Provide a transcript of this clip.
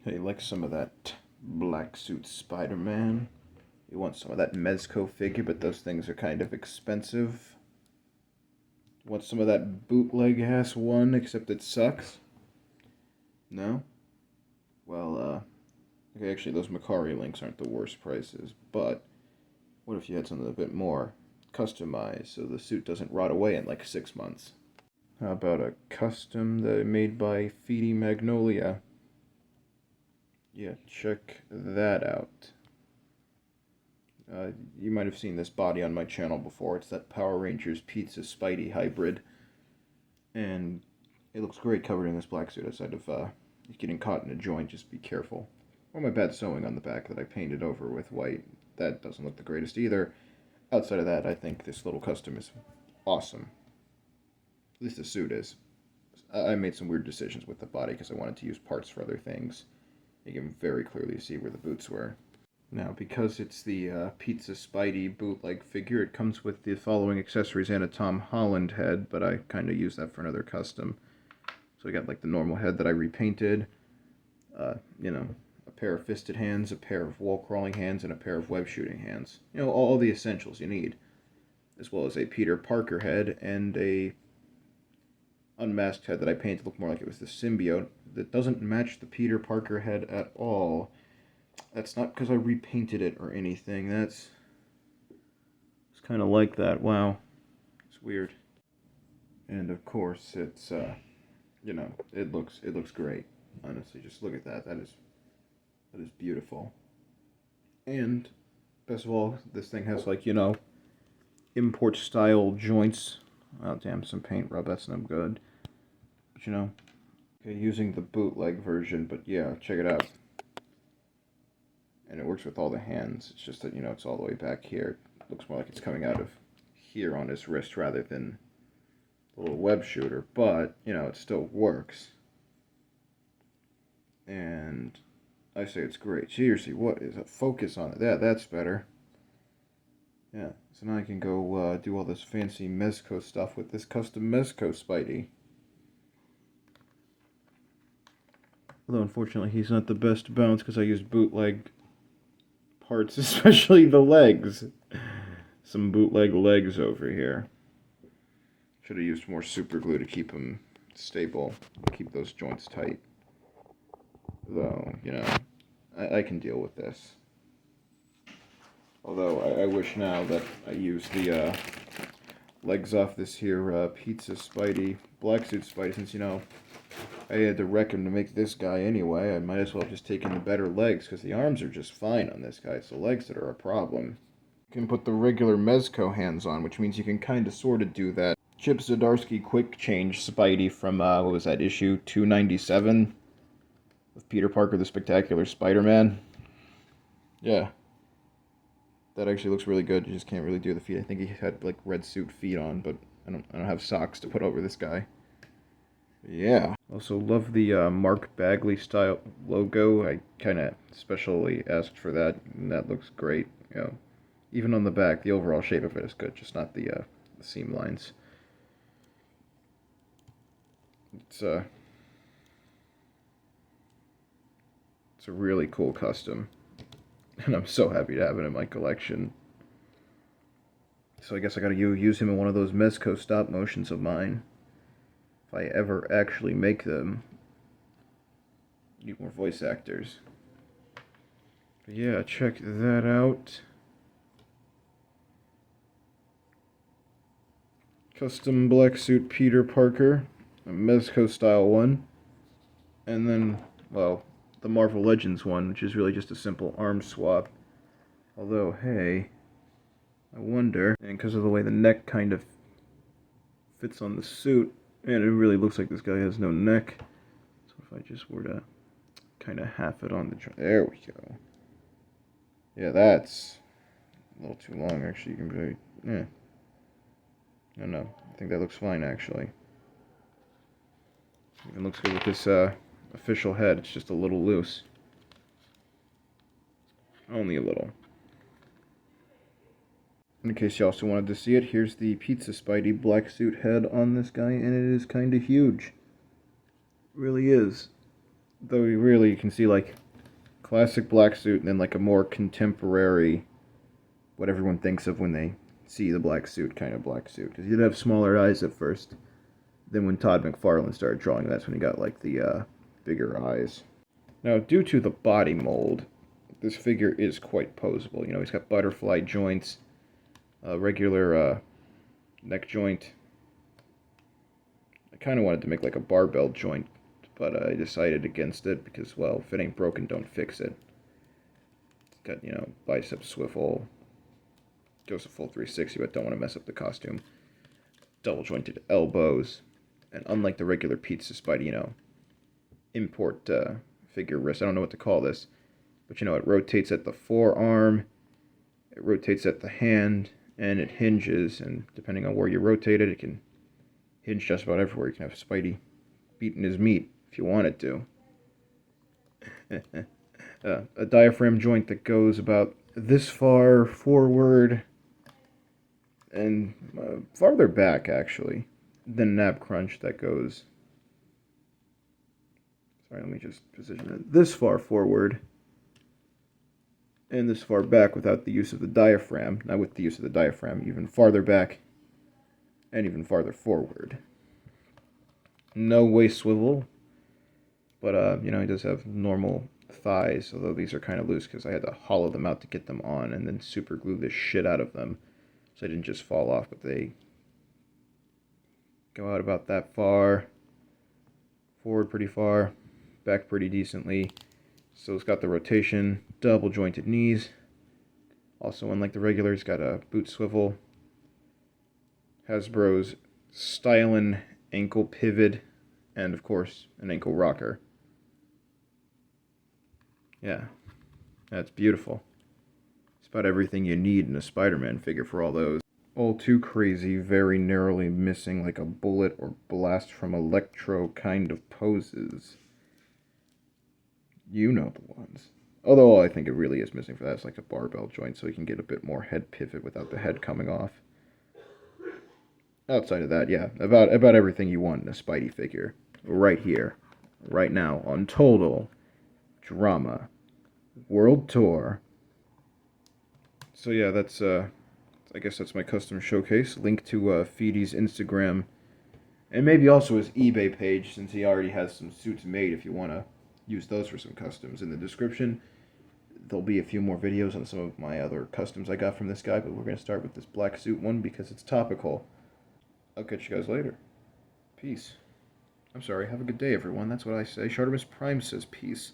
Hey, you like some of that black suit Spider-Man? You want some of that Mezco figure, but those things are kind of expensive. You want some of that bootleg ass one, except it sucks? No? Well, okay, actually, those Macari links aren't the worst prices, but what if you had something a bit more customized so the suit doesn't rot away in like 6 months? How about a custom that made by Feedy Magnolia? Yeah, check that out. You might have seen this body on my channel before. It's that Power Rangers Pizza Spidey hybrid. And it looks great covered in this black suit outside of getting caught in a joint. Just be careful. Or my bad sewing on the back that I painted over with white. That doesn't look the greatest either. Outside of that, I think this little custom is awesome. At least the suit is. I made some weird decisions with the body because I wanted to use parts for other things. You can very clearly see where the boots were. Now, because it's the Pizza Spidey bootleg figure, it comes with the following accessories and a Tom Holland head, but I kind of use that for another custom. So I got like the normal head that I repainted, a pair of fisted hands, a pair of wall crawling hands, and a pair of web shooting hands. All the essentials you need, as well as a Peter Parker head and a unmasked head that I painted to look more like it was the symbiote that doesn't match the Peter Parker head at all. That's not because I repainted it or anything. It's kind of like that. Wow. It's weird. And of course, it's it looks great. Honestly, just look at that. That is beautiful. And best of all, this thing has import style joints. Oh damn, some paint rub. That's no good. But okay, using the bootleg version. But yeah, check it out. And it works with all the hands. It's just that, it's all the way back here. It looks more like it's coming out of here on his wrist rather than the little web shooter. But, it still works. And I say it's great. Seriously, what is a focus on it? That's better. Yeah, so now I can go do all this fancy Mezco stuff with this custom Mezco Spidey. Although, unfortunately, he's not the best to bounce because I used bootleg parts, especially the legs. Some bootleg legs over here. Should have used more super glue to keep them stable, keep those joints tight. Though, I can deal with this. Although, I wish now that I used the legs off this here Pizza Spidey, Black Suit Spidey, since, I had to wreck him to make this guy anyway. I might as well have just taken the better legs, because the arms are just fine on this guy. It's the legs that are a problem. You can put the regular Mezco hands on, which means you can kind of sort of do that Chip Zdarsky quick change Spidey from, what was that, issue 297? With Peter Parker, the Spectacular Spider-Man. Yeah. That actually looks really good. You just can't really do the feet. I think he had, like, red suit feet on, but I don't have socks to put over this guy. Yeah. Also love the Mark Bagley style logo. I kind of specially asked for that, and that looks great. Even on the back, the overall shape of it is good, just not the seam lines. It's a really cool custom, and I'm so happy to have it in my collection. So I guess I gotta use him in one of those Mezco stop motions of mine. If I ever actually make them. Need more voice actors. But yeah, check that out. Custom black suit Peter Parker, a Mezco style one. And then, well, the Marvel Legends one, which is really just a simple arm swap. Although, hey, I wonder, and because of the way the neck kind of fits on the suit, and it really looks like this guy has no neck. So if I just were to kind of half it on the there we go. Yeah, that's a little too long, actually. You can really, yeah. No, I think that looks fine, actually. Even looks good with this official head. It's just a little loose. Only a little. In case you also wanted to see it, here's the Pizza Spidey black suit head on this guy, and it is kind of huge. It really is. Though you really can see like classic black suit and then like a more contemporary, what everyone thinks of when they see the black suit kind of black suit. Because he did have smaller eyes at first. Then when Todd McFarlane started drawing, that's when he got like the bigger eyes. Now, due to the body mold, this figure is quite posable. You know, he's got butterfly joints, a regular neck joint. I kind of wanted to make like a barbell joint, but I decided against it because, well, if it ain't broken, don't fix it. It's got, you know, bicep swivel, goes a full 360, but don't want to mess up the costume. Double jointed elbows, and unlike the regular Pizza Spidey, you know, import figure wrist, I don't know what to call this, but you know, it rotates at the forearm, it rotates at the hand, and it hinges, and depending on where you rotate it, it can hinge just about everywhere. You can have Spidey beating his meat if you wanted to. A diaphragm joint that goes about this far forward and farther back, actually, than Nab Crunch that goes... Sorry, let me just position it this far forward and this far back without the use of the diaphragm. Now with the use of the diaphragm, even farther back and even farther forward. No waist swivel, but you know, he does have normal thighs, although these are kind of loose because I had to hollow them out to get them on and then super glue the shit out of them so they didn't just fall off, but they go out about that far, forward pretty far, back pretty decently. So it's got the rotation, double jointed knees. Also, unlike the regular, it's got a boot swivel. Hasbro's Stylin' ankle pivot, and of course, an ankle rocker. Yeah, that's beautiful. It's about everything you need in a Spider-Man figure for all those. All too crazy, very narrowly missing like a bullet or blast from Electro kind of poses. You know the ones. Although all I think it really is missing for that is like a barbell joint so he can get a bit more head pivot without the head coming off. Outside of that, yeah, about everything you want in a Spidey figure. Right here, right now, on Total Drama World Tour. So yeah, that's I guess that's my custom showcase. Link to Feedy's Instagram, and maybe also his eBay page, since he already has some suits made if you want to use those for some customs. In the description, there'll be a few more videos on some of my other customs I got from this guy, but we're going to start with this black suit one because it's topical. I'll catch you guys later. Peace. I'm sorry, have a good day, everyone. That's what I say. Shartimus Prime says peace.